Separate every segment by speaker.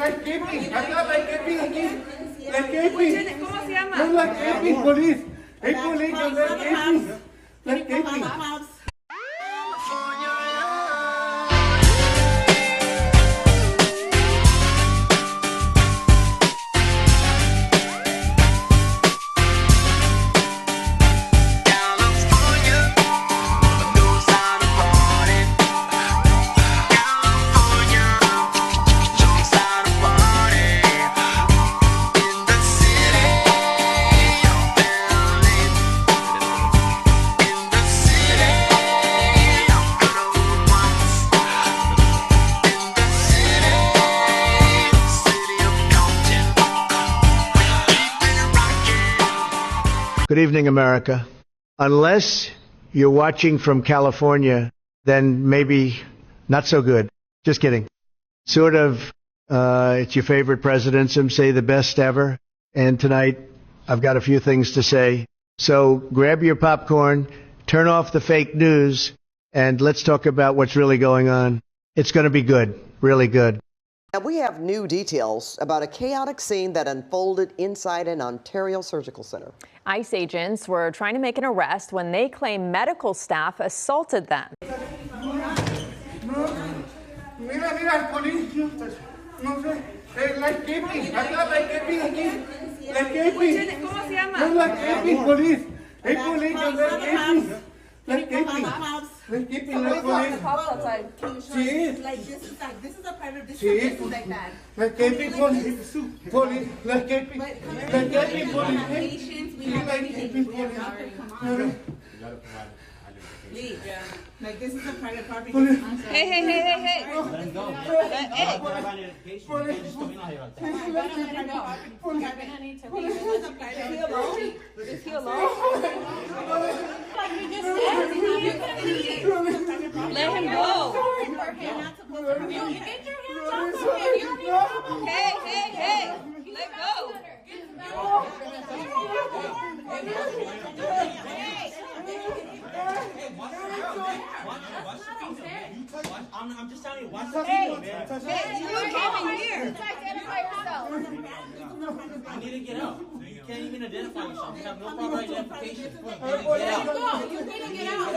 Speaker 1: escaping. Acá la escaping aquí. La escaping. ¿Cómo se llama? No, la escaping police. Hey, police, la escaping. La escaping.
Speaker 2: Good evening, America. Unless you're watching from California, then maybe not so good. Just kidding. Sort of, it's your favorite president, some say the best ever. And tonight, I've got a few things to say. So grab your popcorn, turn off the fake news, and let's talk about what's really going on. It's going to be good, really good.
Speaker 3: Now we have new details about a chaotic scene that unfolded inside an Ontario surgical center.
Speaker 4: ICE agents were trying to make an arrest when they claim medical staff assaulted them.
Speaker 1: Mira, police. No sé. La escaping. Acá la escaping aquí. La escaping.
Speaker 4: ¿Cómo se llama?
Speaker 1: No, la escaping police. Hey, police, la escaping. La escaping. Let's keep it like police. Sí.
Speaker 5: Like this is a private district.
Speaker 1: Sí.
Speaker 5: Like that.
Speaker 1: Let's keep it police. Police. Let's keep it. Let's keep it police.
Speaker 5: Patients, we have everything. We have doctor, come on. Please. Yeah. Like this is a private property.
Speaker 4: Hey. Hey. Is he alone? Let him go. Hey. Let go.
Speaker 6: I'm just telling you, watch
Speaker 4: Hey,
Speaker 6: the video, man.
Speaker 4: you came in here.
Speaker 5: Identify yourself.
Speaker 6: I need to get out. You can't even identify yourself. You have no proper identification. Get
Speaker 5: Go. You need to get out.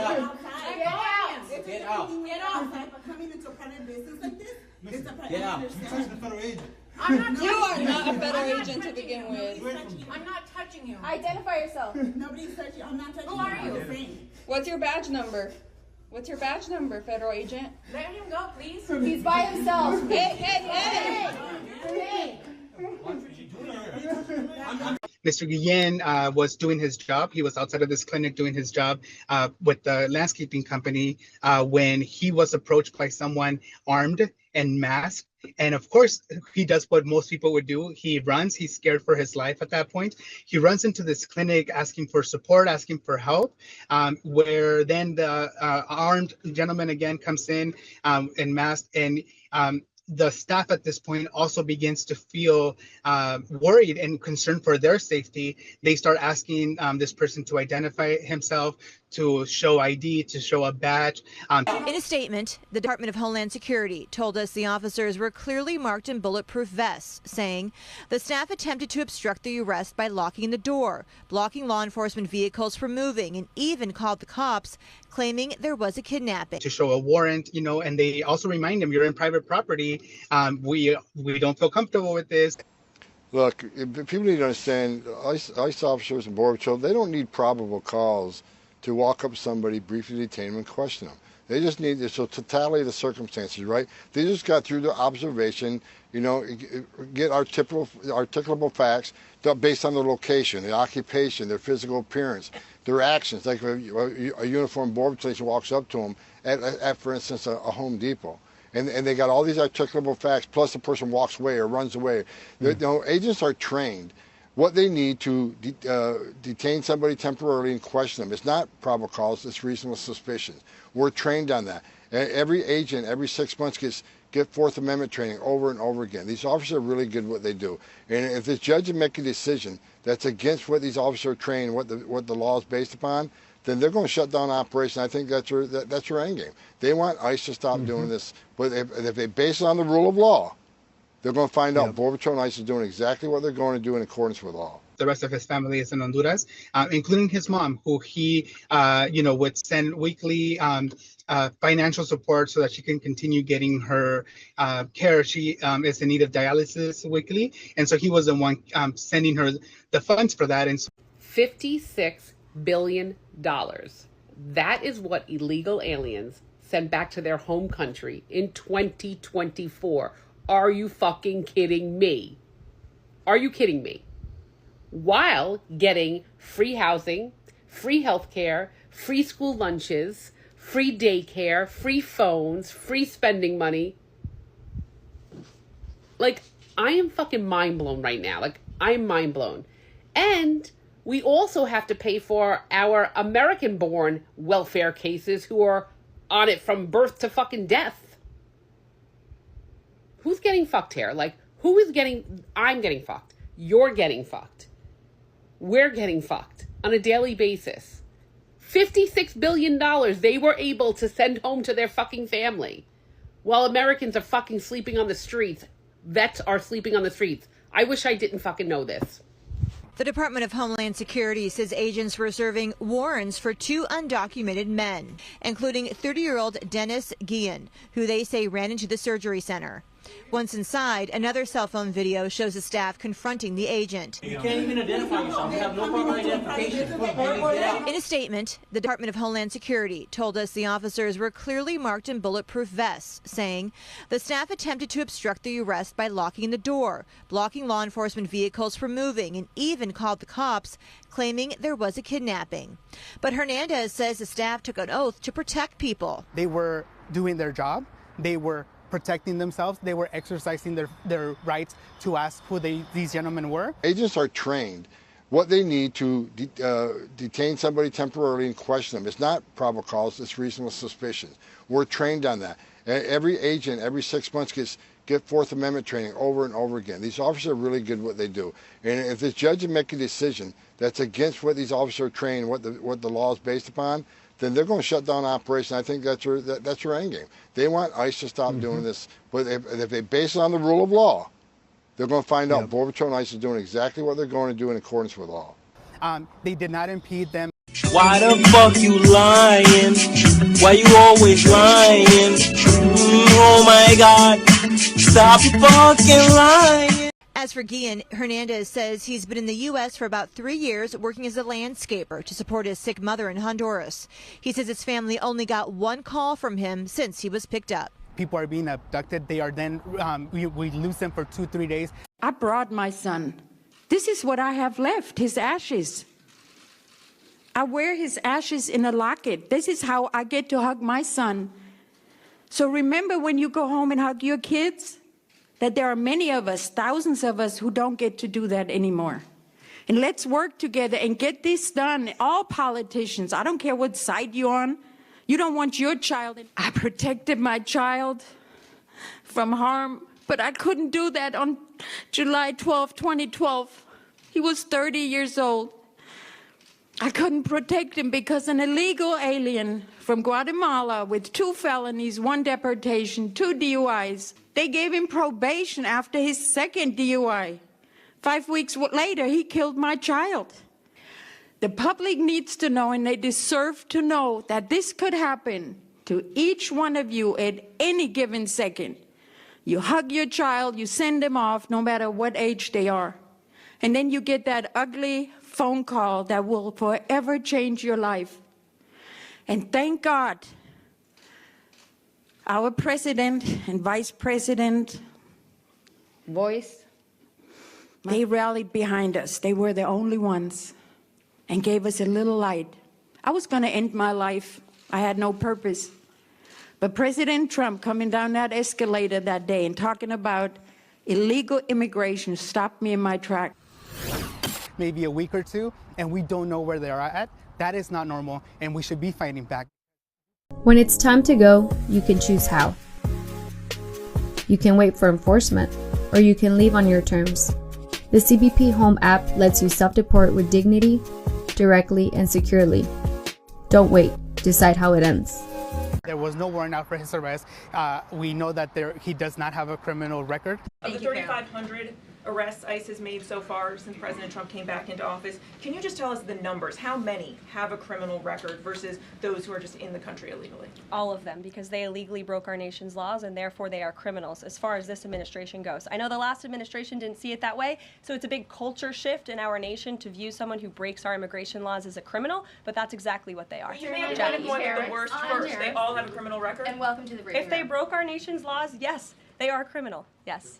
Speaker 6: Get out.
Speaker 5: Get out. Coming into a private business like this, it's a private
Speaker 6: Get out.
Speaker 5: business.
Speaker 4: You are not a federal agent to begin with.
Speaker 5: I'm not touching you.
Speaker 4: Identify yourself.
Speaker 5: Nobody's touching you. I'm not touching you.
Speaker 4: Who are you? What's your badge number? What's your badge number, federal agent?
Speaker 5: Let him go, please.
Speaker 4: He's by himself. Hey.
Speaker 7: Mr. Guillen was doing his job. He was outside of this clinic doing his job with the landscaping company when he was approached by someone armed and masked. And of course, he does what most people would do. He runs. He's scared for his life at that point. He runs into this clinic asking for support, asking for help, where then the armed gentleman again comes in and masked, and the staff at this point also begins to feel worried and concerned for their safety. They start asking this person to identify himself, to show ID, to show a badge.
Speaker 8: In a statement, the Department of Homeland Security told us the officers were clearly marked in bulletproof vests, saying the staff attempted to obstruct the arrest by locking the door, blocking law enforcement vehicles from moving, and even called the cops, claiming there was a kidnapping.
Speaker 7: To show a warrant, and they also remind them, you're in private property. We don't feel comfortable with this.
Speaker 9: Look, people need to understand, ICE officers and Border Patrol, they don't need probable cause to walk up to somebody, briefly detain them, and question them. They just need this totality of the circumstances, right? They just got through the observation, get articulable facts based on their location, their occupation, their physical appearance, their actions. Like a uniformed Border Patrol agent walks up to them at for instance, a Home Depot. And they got all these articulable facts, plus the person walks away or runs away. Agents are trained. What they need to detain somebody temporarily and question them. It's not probable cause, it's reasonable suspicion. We're trained on that. Every agent, every 6 months get Fourth Amendment training over and over again. These officers are really good at what they do. And if this judge makes a decision that's against what these officers are trained, what the law is based upon, then they're going to shut down operation. I think that's their end game. They want ICE to stop doing this. But if they base it on the rule of law, They're going to find out Border Patrol and ICE is doing exactly what they're going to do in accordance with law.
Speaker 7: The rest of his family is in Honduras, including his mom, who he, would send weekly financial support so that she can continue getting her care. She is in need of dialysis weekly, and so he was the one sending her the funds for that. And so
Speaker 10: $56 billion. That is what illegal aliens sent back to their home country in 2024. Are you fucking kidding me? Are you kidding me? While getting free housing, free healthcare, free school lunches, free daycare, free phones, free spending money. Like, I am fucking mind blown right now. Like, I'm mind blown. And we also have to pay for our American-born welfare cases who are on it from birth to fucking death. Who's getting fucked here? Like, who is getting... I'm getting fucked. You're getting fucked. We're getting fucked on a daily basis. $56 billion they were able to send home to their fucking family. While Americans are fucking sleeping on the streets. Vets are sleeping on the streets. I wish I didn't fucking know this.
Speaker 8: The Department of Homeland Security says agents were serving warrants for 2 undocumented men, including 30-year-old Dennis Guillen, who they say ran into the surgery center. Once inside, another cell phone video shows the staff confronting the agent.
Speaker 6: You can't even identify yourself. You have no proper identification.
Speaker 8: In a statement, the Department of Homeland Security told us the officers were clearly marked in bulletproof vests, saying the staff attempted to obstruct the arrest by locking the door, blocking law enforcement vehicles from moving, and even called the cops, claiming there was a kidnapping. But Hernandez says the staff took an oath to protect people.
Speaker 11: They were doing their job. They were protecting themselves. They were exercising their rights to ask who these gentlemen were.
Speaker 9: Agents are trained what they need to detain somebody temporarily and question them. It's not probable cause, it's reasonable suspicion. We're trained on that. Every agent, every 6 months get Fourth Amendment training over and over again. These officers are really good at what they do. And if this judge make a decision that's against what these officers are trained, what the law is based upon, then they're going to shut down operation. I think that's your end game. They want ICE to stop doing this. But if they base it on the rule of law, they're going to find out Border Patrol and ICE is doing exactly what they're going to do in accordance with law.
Speaker 11: They did not impede them.
Speaker 12: Why the fuck you lying? Why you always lying? Oh my God, stop fucking lying.
Speaker 8: As for Guillen, Hernandez says he's been in the U.S. for about 3 years working as a landscaper to support his sick mother in Honduras. He says his family only got 1 call from him since he was picked up.
Speaker 11: People are being abducted. They are then, we lose them for 2-3 days.
Speaker 13: I brought my son. This is what I have left, his ashes. I wear his ashes in a locket. This is how I get to hug my son. So remember when you go home and hug your kids, that there are many of us, thousands of us, who don't get to do that anymore. And let's work together and get this done. All politicians, I don't care what side you're on, you don't want your child. I protected my child from harm, but I couldn't do that on July 12, 2012. He was 30 years old. I couldn't protect him because an illegal alien from Guatemala with 2 felonies, 1 deportation, 2 DUIs, they gave him probation after his 2nd DUI. 5 weeks later, he killed my child. The public needs to know, and they deserve to know, that this could happen to each one of you at any given second. You hug your child, you send them off, no matter what age they are. And then you get that ugly phone call that will forever change your life. And thank God, our president and vice president, voice, they rallied behind us. They were the only ones and gave us a little light. I was going to end my life. I had no purpose. But President Trump coming down that escalator that day and talking about illegal immigration stopped me in my track.
Speaker 11: Maybe a week or 2, and we don't know where they're at. That is not normal, and we should be fighting back.
Speaker 14: When it's time to go, you can choose how. You can wait for enforcement, or you can leave on your terms. The CBP Home app lets you self-deport with dignity, directly and securely. Don't wait. Decide how it ends.
Speaker 11: There was no warrant out for his arrest. We know that he does not have a criminal record.
Speaker 15: Of the 3,500 arrests ICE has made so far since President Trump came back into office, can you just tell us the numbers? How many have a criminal record versus those who are just in the country illegally?
Speaker 16: All of them, because they illegally broke our nation's laws and therefore they are criminals as far as this administration goes. I know the last administration didn't see it that way, so it's a big culture shift in our nation to view someone who breaks our immigration laws as a criminal, but that's exactly what they are.
Speaker 15: You may have to point at the worst first. They all have a criminal record?
Speaker 16: And welcome to the briefing. If they broke our nation's laws, yes, they are criminal, yes.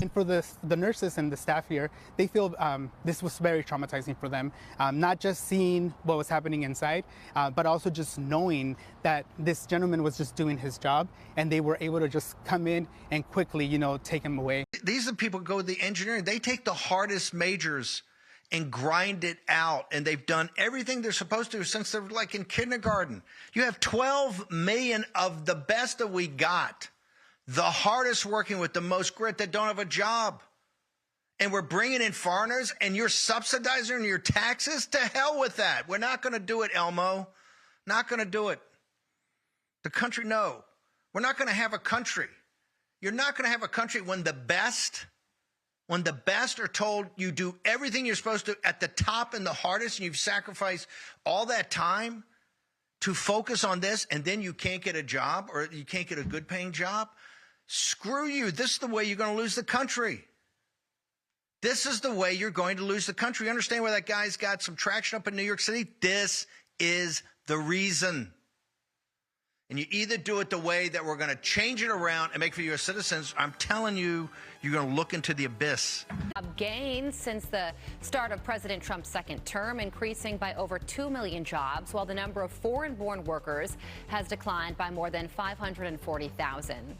Speaker 11: And for the nurses and the staff here, they feel this was very traumatizing for them. Not just seeing what was happening inside, but also just knowing that this gentleman was just doing his job and they were able to just come in and quickly, take him away.
Speaker 17: These are the people who go to the engineering. They take the hardest majors and grind it out. And they've done everything they're supposed to since they're like in kindergarten. You have 12 million of the best that we got. The hardest working with the most grit that don't have a job. And we're bringing in foreigners and you're subsidizing your taxes? To hell with that. We're not going to do it, Elmo. Not going to do it. The country, no. We're not going to have a country. You're not going to have a country when the best are told you do everything you're supposed to at the top and the hardest, and you've sacrificed all that time to focus on this, and then you can't get a job or you can't get a good paying job. Screw you. This is the way you're going to lose the country. This is the way you're going to lose the country. You understand why that guy's got some traction up in New York City? This is the reason. And you either do it the way that we're going to change it around and make for U.S. citizens. I'm telling you, you're going to look into the abyss.
Speaker 18: Gains since the start of President Trump's second term, increasing by over 2 million jobs, while the number of foreign-born workers has declined by more than 540,000.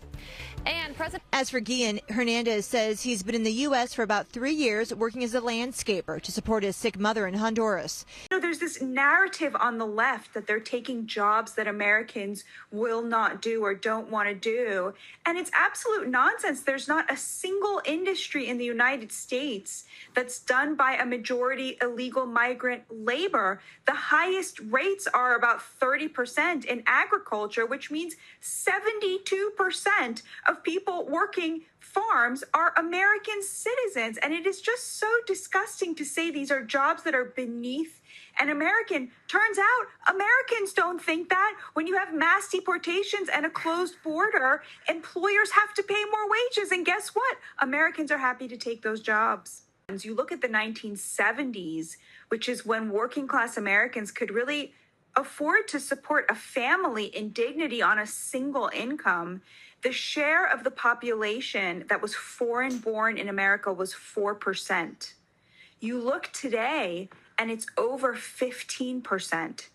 Speaker 18: And
Speaker 8: As for Guillen, Hernandez says he's been in the U.S. for about 3 years working as a landscaper to support his sick mother in Honduras.
Speaker 19: There's this narrative on the left that they're taking jobs that Americans will not do or don't want to do. And it's absolute nonsense. There's not a single industry in the United States that's done by a majority illegal migrant labor. The highest rates are about 30% in agriculture, which means 72% of people working farms are American citizens. And it is just so disgusting to say these are jobs that are beneath an American. Turns out Americans don't think that. When you have mass deportations and a closed border, employers have to pay more wages. And guess what? Americans are happy to take those jobs. You look at the 1970s, which is when working class Americans could really afford to support a family in dignity on a single income. The share of the population that was foreign born in America was 4%. You look today and it's over 15%.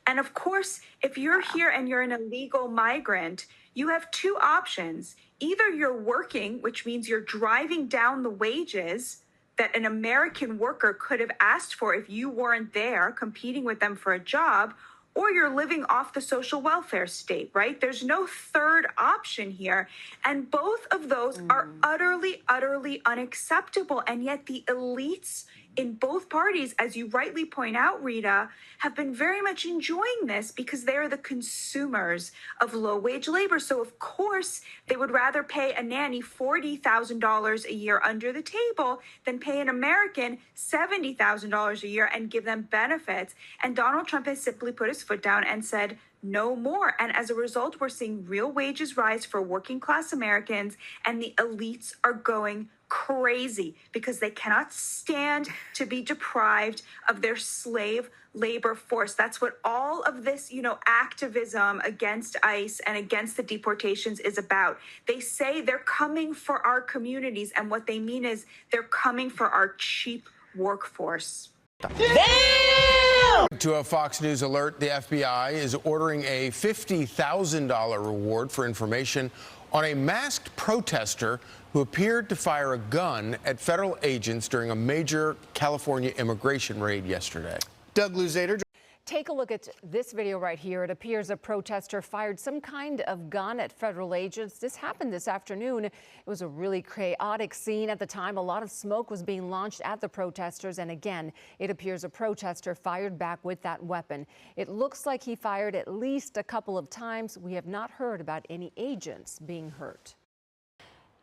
Speaker 19: And of course, if you're here and you're an illegal migrant, you have two options. Either you're working, which means you're driving down the wages that an American worker could have asked for if you weren't there competing with them for a job, or you're living off the social welfare state, right? There's no third option here. And both of those are utterly, utterly unacceptable. And yet the elites in both parties, as you rightly point out, Rita, have been very much enjoying this because they are the consumers of low-wage labor. So, of course, they would rather pay a nanny $40,000 a year under the table than pay an American $70,000 a year and give them benefits. And Donald Trump has simply put his foot down and said, no more. And as a result, we're seeing real wages rise for working class Americans, and the elites are going crazy because they cannot stand to be deprived of their slave labor force. That's what all of this, activism against ICE and against the deportations is about. They say they're coming for our communities, and what they mean is they're coming for our cheap workforce.
Speaker 20: Damn! To a Fox News alert, the FBI is ordering a $50,000 reward for information on a masked protester who appeared to fire a gun at federal agents during a major California immigration raid yesterday.
Speaker 11: Doug Luzader.
Speaker 4: Take a look at this video right here. It appears a protester fired some kind of gun at federal agents. This happened this afternoon. It was a really chaotic scene at the time. A lot of smoke was being launched at the protesters. And again, it appears a protester fired back with that weapon. It looks like he fired at least a couple of times. We have not heard about any agents being hurt.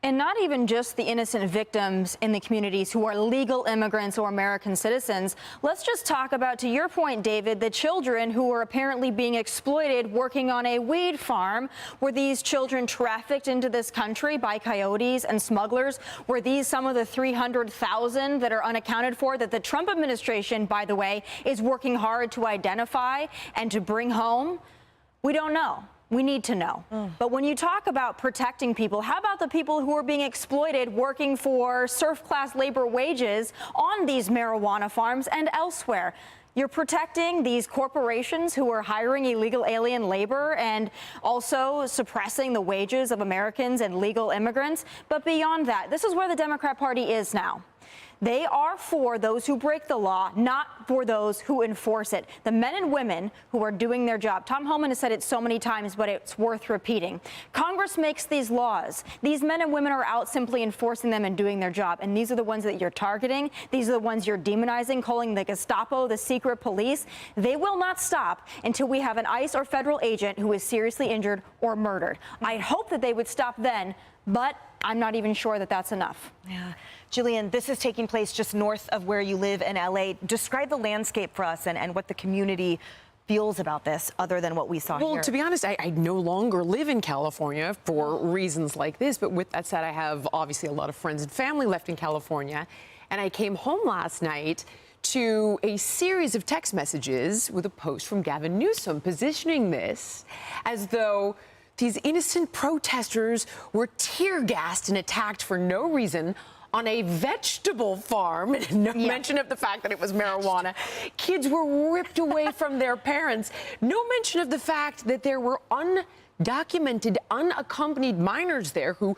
Speaker 21: And not even just the innocent victims in the communities who are legal immigrants or American citizens. Let's just talk about, to your point, David, the children who were apparently being exploited working on a weed farm. Were these children trafficked into this country by coyotes and smugglers? Were these some of the 300,000 that are unaccounted for that the Trump administration, by the way, is working hard to identify and to bring home? We don't know. We need to know. But when you talk about protecting people, how about the people who are being exploited working for surf class labor wages on these marijuana farms and elsewhere? You're protecting these corporations who are hiring illegal alien labor and also suppressing the wages of Americans and legal immigrants. But beyond that, this is where the Democrat Party is now. They are for those who break the law, not for those who enforce it. The men and women who are doing their job. Tomhoman has said it so many times, but it's worth repeating. Congress makes these laws. These men and women are out simply enforcing them and doing their job. And these are the ones that you're targeting. These are the ones you're demonizing, calling the Gestapo, the secret police. They will not stop until we have an ICE or federal agent who is seriously injured or murdered. I'd hope that they would stop then, but I'm not even sure that that's enough.
Speaker 8: Yeah. Jillian, this is taking place just north of where you live in LA. Describe the landscape for us and what the community feels about this, other than what we saw here.
Speaker 22: Well, to be honest, I no longer live in California for reasons like this. But with that said, I have obviously a lot of friends and family left in California. And I came home last night to a series of text messages with a post from Gavin Newsom positioning this as though these innocent protesters were tear gassed and attacked for no reason on a vegetable farm. No mention of the fact that it was marijuana. Kids were ripped away from their parents. No mention of the fact that there were undocumented, unaccompanied minors there who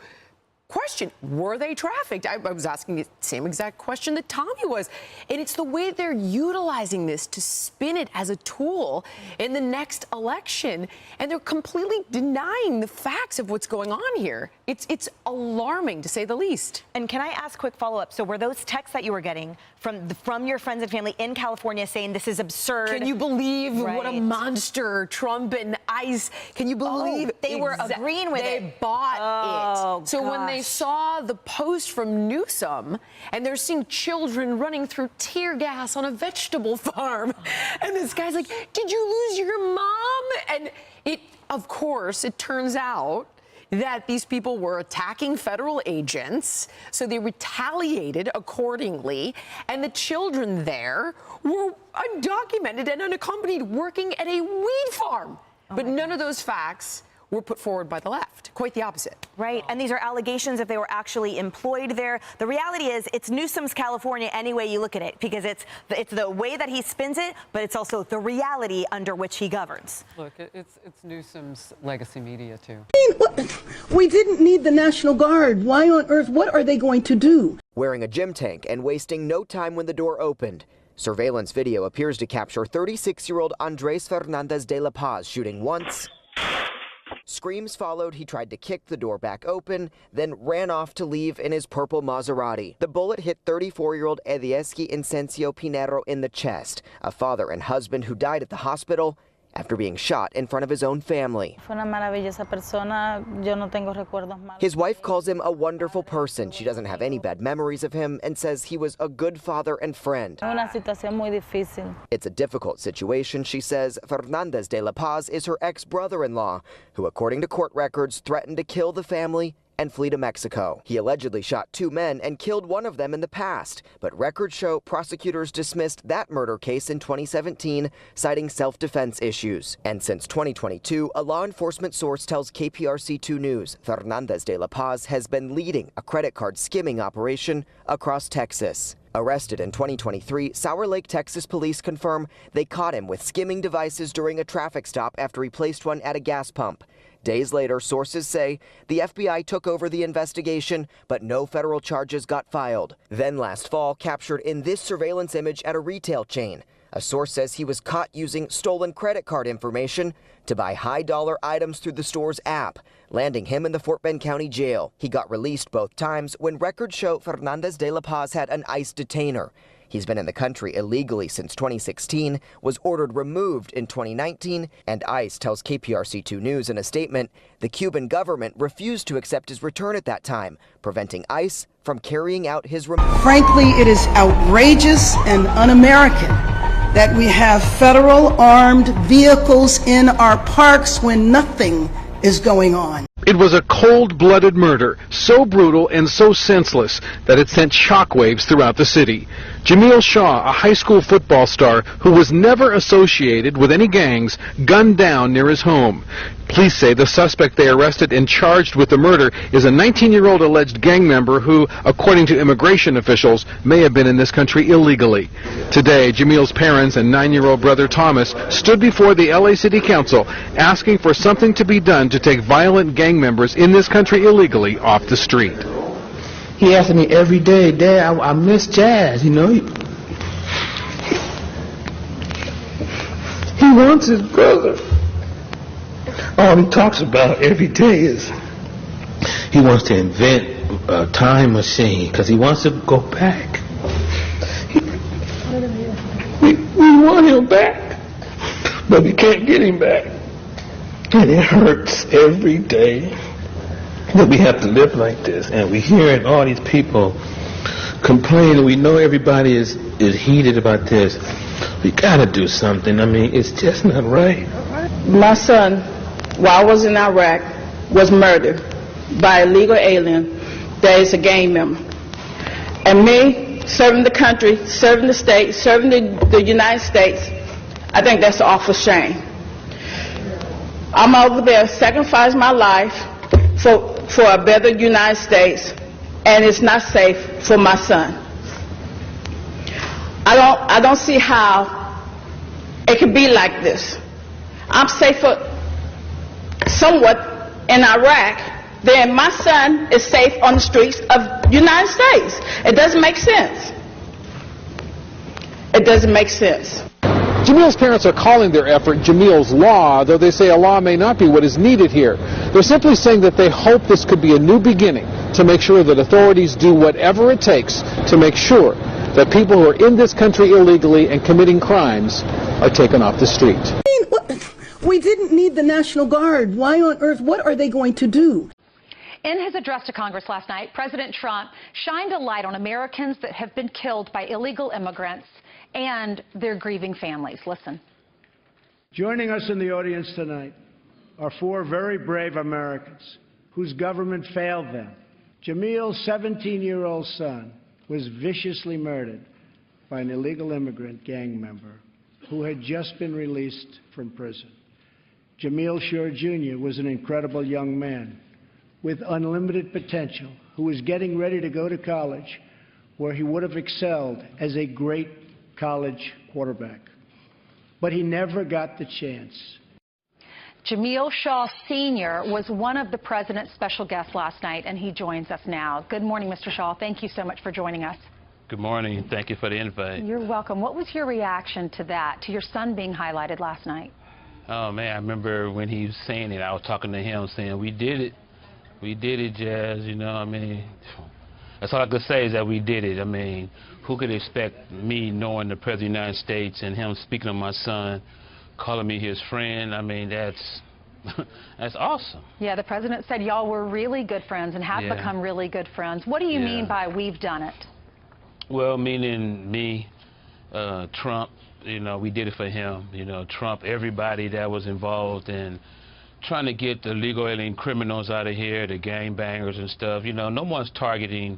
Speaker 22: question, were they trafficked? I was asking the same exact question that Tommy was. And it's the way they're utilizing this to spin it as a tool in the next election. And they're completely denying the facts of what's going on here. It's alarming, to say the least.
Speaker 8: And can I ask a quick follow-up? So were those texts that you were getting from your friends and family in California saying this is absurd?
Speaker 22: Can you believe what a monster Trump and ICE, can you believe?
Speaker 8: They were agreeing with it.
Speaker 22: They bought it. So when they saw the post from Newsom and they're seeing children running through tear gas on a vegetable farm, and this guy's like, did you lose your mom? And of course, it turns out that these people were attacking federal agents, so they retaliated accordingly, and the children there were undocumented and unaccompanied working at a weed farm. But none of those facts were put forward by the left. Quite the opposite.
Speaker 8: Right, and these are allegations if they were actually employed there. The reality is it's Newsom's California any way you look at it, because it's the way that he spins it, but it's also the reality under which he governs.
Speaker 23: Look, it's Newsom's legacy media, too.
Speaker 24: We didn't need the National Guard. Why on earth? What are they going to do?
Speaker 25: Wearing a gym tank and wasting no time when the door opened. Surveillance video appears to capture 36-year-old Andres Fernandez de la Paz shooting once. Screams followed. He tried to kick the door back open, then ran off to leave in his purple Maserati. The bullet hit 34-year-old Edieski Incencio Pinero in the chest, a father and husband who died at the hospital after being shot in front of his own family. His wife calls him a wonderful person. She doesn't have any bad memories of him and says he was a good father and friend. It's a difficult situation, she says. Fernandez de la Paz is her ex-brother-in-law, who, according to court records, threatened to kill the family and flee to Mexico. He allegedly shot 2 men and killed one of them in the past, but records show prosecutors dismissed that murder case in 2017, citing self-defense issues. And since 2022, a law enforcement source tells KPRC2 News Fernandez de la Paz has been leading a credit card skimming operation across Texas. Arrested in 2023, Sour Lake, Texas police confirm they caught him with skimming devices during a traffic stop after he placed one at a gas pump. Days later, sources say the FBI took over the investigation, but no federal charges got filed. Then last fall, captured in this surveillance image at a retail chain, A source says he was caught using stolen credit card information to buy high-dollar items through the store's app, landing him in the Fort Bend County Jail. He got released both times when records show Fernandez de la Paz had an ICE detainer. He's been in the country illegally since 2016, was ordered removed in 2019, and ICE tells KPRC2 News in a statement the Cuban government refused to accept his return at that time, preventing ICE from carrying out his removal.
Speaker 24: Frankly, it is outrageous and un-American that we have federal armed vehicles in our parks when nothing is going on.
Speaker 1: It was a cold-blooded murder, so brutal and so senseless that it sent shockwaves throughout the city. Jamil Shaw, a high school football star who was never associated with any gangs, gunned down near his home. Police say the suspect they arrested and charged with the murder is a 19-year-old alleged gang member who, according to immigration officials, may have been in this country illegally. Today, Jamil's parents and 9-year-old brother Thomas stood before the LA City Council asking for something to be done to take violent gang members in this country illegally off the street.
Speaker 2: He asked me every day, Dad, I miss Jazz, you know. He wants his brother. All he talks about every day is he wants to invent a time machine because he wants to go back. We want him back, but we can't get him back. And it hurts every day that we have to live like this, and we hearing all these people complain. We know everybody is heated about this. We gotta do something. I mean, it's just not right.
Speaker 3: My son, while I was in Iraq, was murdered by an illegal alien that is a gang member. And me, serving the country, serving the state, serving the United States, I think that's an awful shame. I'm over there sacrificing my life for a better United States, and it's not safe for my son. I don't see how it could be like this. I'm safer somewhat in Iraq than my son is safe on the streets of the United States. It doesn't make sense. It doesn't make sense.
Speaker 1: Jamil's parents are calling their effort Jamil's Law, though they say a law may not be what is needed here. They're simply saying that they hope this could be a new beginning to make sure that authorities do whatever it takes to make sure that people who are in this country illegally and committing crimes are taken off the street.
Speaker 24: We didn't need the National Guard. Why on earth? What are they going to do?
Speaker 5: In his address to Congress last night, President Trump shined a light on Americans that have been killed by illegal immigrants and their grieving families. Listen.
Speaker 7: Joining us in the audience tonight are 4 very brave Americans whose government failed them. Jamil's 17-year-old son was viciously murdered by an illegal immigrant gang member who had just been released from prison. Jamil Shaw Jr. was an incredible young man with unlimited potential who was getting ready to go to college where he would have excelled as a great college quarterback. But he never got the chance.
Speaker 5: Jamil Shaw Sr. was one of the president's special guests last night, and he joins us now. Good morning, Mr. Shaw. Thank you so much for joining us.
Speaker 26: Good morning. Thank you for the invite.
Speaker 5: You're welcome. What was your reaction to that, to your son being highlighted last night?
Speaker 26: Oh, man, I remember when he was saying it, I was talking to him saying, we did it. We did it, Jazz, you know, I mean, that's all I could say is that we did it. I mean, who could expect me knowing the President of the United States and him speaking of my son, calling me his friend? I mean, that's awesome.
Speaker 5: Yeah, the president said y'all were really good friends and have become really good friends. What do you mean by we've done it?
Speaker 26: Well, meaning me, Trump, you know, we did it for him. You know, Trump, everybody that was involved in trying to get the legal alien criminals out of here, the gangbangers and stuff. You know, no one's targeting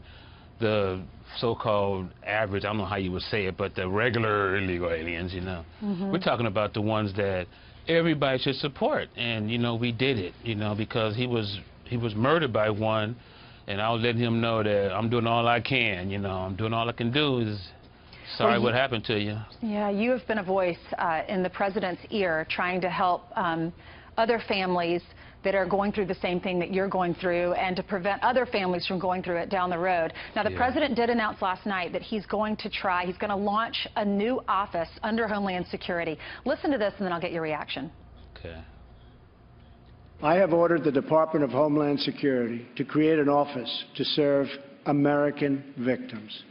Speaker 26: the so-called average, I don't know how you would say it, but the regular illegal aliens, you know. We're talking about the ones that everybody should support. And, you know, we did it, you know, because he was murdered by one, and I was letting him know that I'm doing all I can, you know. I'm doing all I can do is sorry what happened to you.
Speaker 5: Yeah, you have been a voice in the president's ear trying to help other families that are going through the same thing that you're going through and to prevent other families from going through it down the road. Now, the president did announce last night that he's going to launch a new office under Homeland Security. Listen to this and then I'll get your reaction.
Speaker 26: Okay.
Speaker 7: I have ordered the Department of Homeland Security to create an office to serve American victims.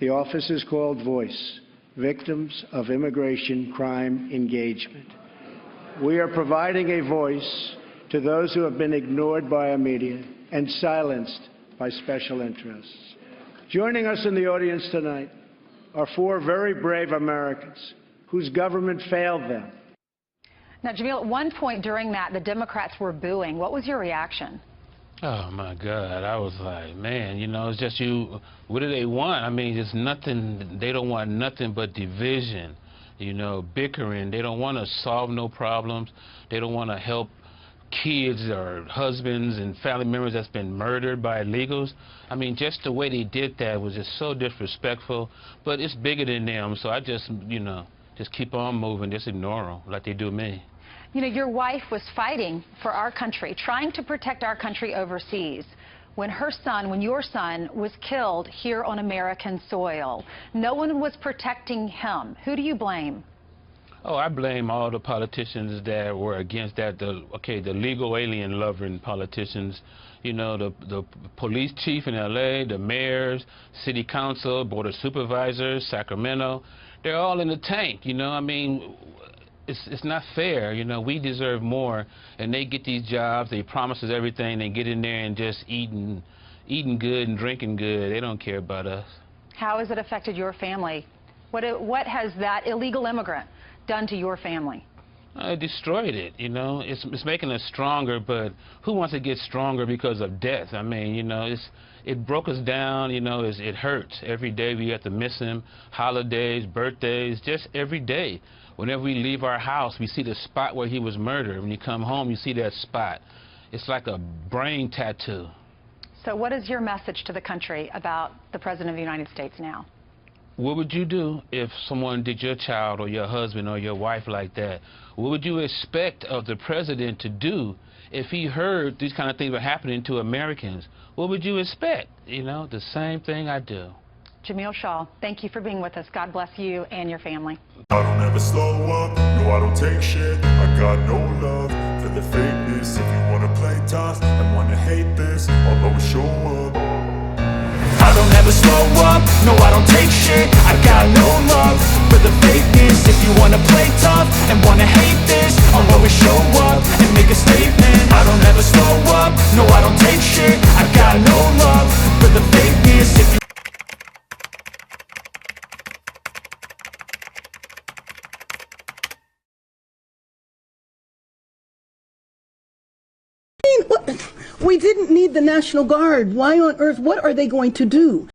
Speaker 7: The office is called VOICE, Victims of Immigration Crime Engagement. We are providing a voice to those who have been ignored by our media and silenced by special interests. Joining us in the audience tonight are 4 very brave Americans whose government failed them.
Speaker 5: Now, Jamil, at one point during that, the Democrats were booing. What was your reaction?
Speaker 26: Oh, my God. I was like, man, you know, it's just you. What do they want? I mean, it's nothing. They don't want nothing but division, you know, bickering. They don't want to solve no problems. They don't want to help kids or husbands and family members that's been murdered by illegals. I mean, just the way they did that was just so disrespectful. But it's bigger than them, so I just, you know, just keep on moving, just ignore them like they do me.
Speaker 5: You know, your wife was fighting for our country, trying to protect our country overseas when your son was killed here on American soil. No one was protecting him. Who do you blame?
Speaker 26: Oh, I blame all the politicians that were against that. The legal alien loving politicians, you know, the police chief in L.A., the mayors, city council, board of supervisors, Sacramento. They're all in the tank, you know. I mean, it's not fair, you know. We deserve more, and they get these jobs. They promise us everything. They get in there and just eating good and drinking good. They don't care about us.
Speaker 5: How has it affected your family? What has that illegal immigrant done to your family?
Speaker 26: It destroyed it, you know. It's making us stronger, but who wants to get stronger because of death? I mean, you know, it broke us down, you know. It hurts. Every day we have to miss him. Holidays, birthdays, just every day. Whenever we leave our house, we see the spot where he was murdered. When you come home, you see that spot. It's like a brain tattoo.
Speaker 5: So what is your message to the country about the President of the United States now?
Speaker 26: What would you do if someone did your child or your husband or your wife like that? What would you expect of the president to do if he heard these kind of things were happening to Americans? What would you expect? You know, the same thing I do.
Speaker 5: Jamil Shaw, thank you for being with us. God bless you and your family.
Speaker 6: I don't ever slow up, no I don't take shit. I got no love for the fakeness. If you wanna play tough and wanna hate this, I'll always show up. I don't ever slow up, no I don't take shit. I got no love for the fakeness. If you wanna play tough and wanna hate this, I'll always show up and make a statement. I don't ever slow up, no I don't take shit. I got no love for the fakeness. If you
Speaker 24: We didn't need the National Guard. Why on earth? What are they going to do?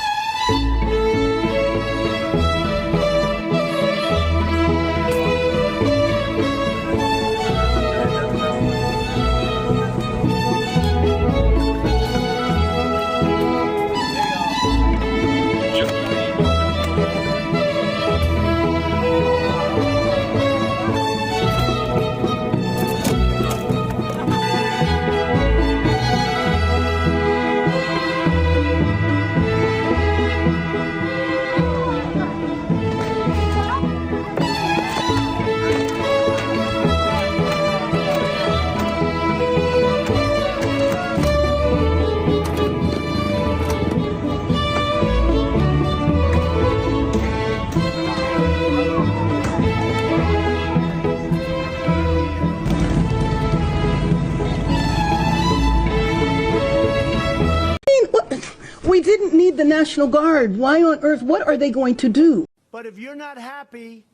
Speaker 24: We didn't need the National Guard. Why on earth? What are they going to do?
Speaker 7: But if you're not happy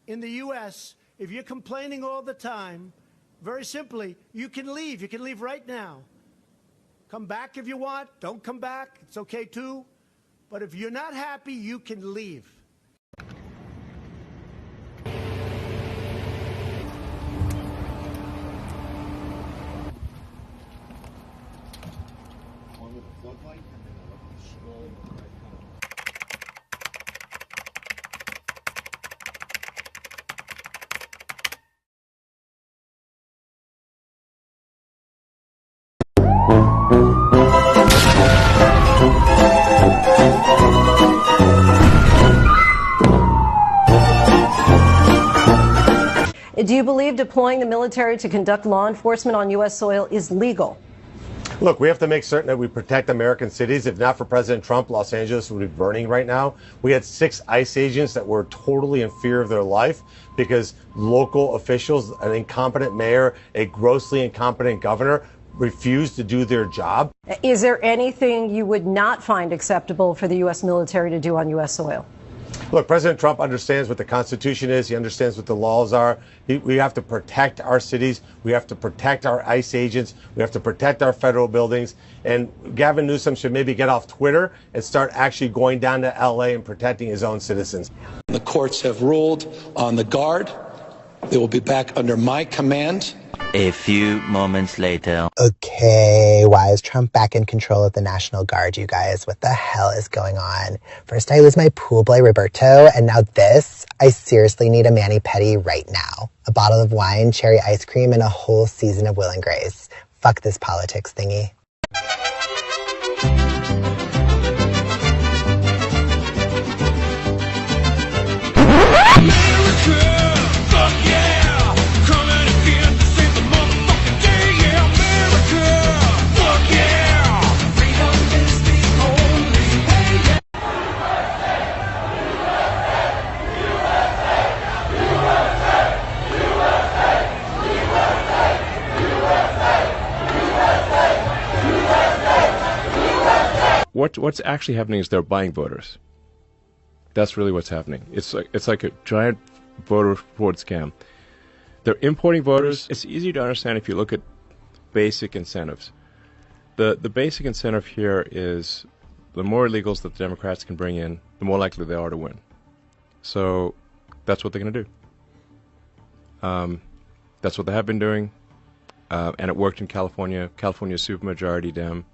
Speaker 7: in the U.S., if you're complaining all the time, very simply, you can leave. You can leave right now. Come back if you want. Don't come back. It's okay too. But if you're not happy, you can leave.
Speaker 9: Do you believe deploying the military to conduct law enforcement on U.S. soil is legal?
Speaker 10: Look, we have to make certain that we protect American cities. If not for President Trump, Los Angeles would be burning right now. We had 6 ICE agents that were totally in fear of their life because local officials, an incompetent mayor, a grossly incompetent governor, refused to do their job.
Speaker 9: Is there anything you would not find acceptable for the U.S. military to do on U.S. soil?
Speaker 10: Look, President Trump understands what the Constitution is. He understands what the laws are. We have to protect our cities. We have to protect our ICE agents. We have to protect our federal buildings. And Gavin Newsom should maybe get off Twitter and start actually going down to L.A. and protecting his own citizens.
Speaker 12: The courts have ruled on the Guard. They will be back under my command.
Speaker 13: A few moments later.
Speaker 14: Okay, why is Trump back in control of the National Guard, you guys? What the hell is going on? First I lose my pool boy Roberto, and now this? I seriously need a mani-pedi right now. A bottle of wine, cherry ice cream, and a whole season of Will and Grace. Fuck this politics thingy.
Speaker 15: What's actually happening is they're buying voters. That's really what's happening. It's like a giant voter fraud scam. They're importing voters. It's easy to understand if you look at basic incentives. The basic incentive here is the more illegals that the Democrats can bring in, the more likely they are to win. So that's what they're going to do. That's what they have been doing, and it worked in California. California's supermajority Dem.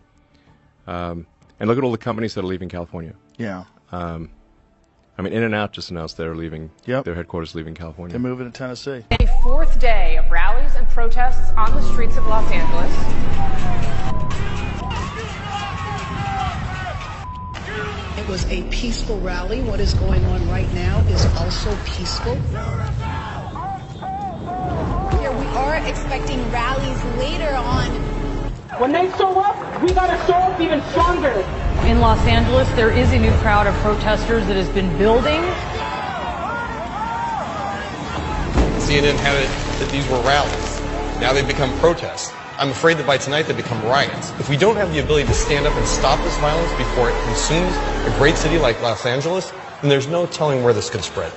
Speaker 15: And look at all the companies that are leaving California.
Speaker 27: Yeah.
Speaker 15: I mean, In-N-Out just announced they're leaving.
Speaker 27: Yep.
Speaker 15: Their headquarters leaving California.
Speaker 27: They're moving to Tennessee.
Speaker 28: A fourth day of rallies and protests on the streets of Los Angeles.
Speaker 24: It was a peaceful rally. What is going on right now is also peaceful.
Speaker 29: Here we are expecting rallies later on.
Speaker 28: When they show up, we gotta show up even stronger. In Los Angeles, there is a new crowd of protesters that has been building.
Speaker 30: CNN had it that these were rallies. Now they've become protests. I'm afraid that by tonight they become riots. If we don't have the ability to stand up and stop this violence before it consumes a great city like Los Angeles, then there's no telling where this could spread.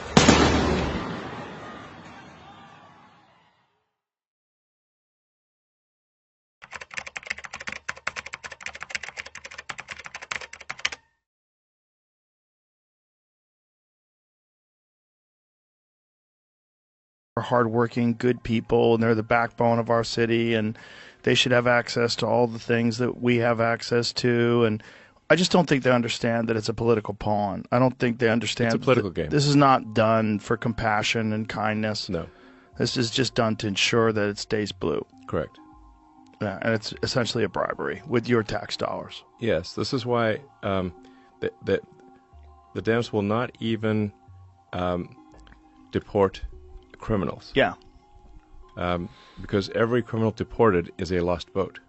Speaker 27: Hardworking, good people, and they're the backbone of our city, and they should have access to all the things that we have access to. And I just don't think they understand that it's a political pawn. I don't think they understand
Speaker 15: it's a political game.
Speaker 27: This is not done for compassion and kindness.
Speaker 15: No.
Speaker 27: This is just done to ensure that it stays blue.
Speaker 15: Correct.
Speaker 27: Yeah, and it's essentially a bribery with your tax dollars.
Speaker 15: Yes, this is why the Dems will not even deport criminals.
Speaker 27: Yeah.
Speaker 15: Because every criminal deported is a lost vote.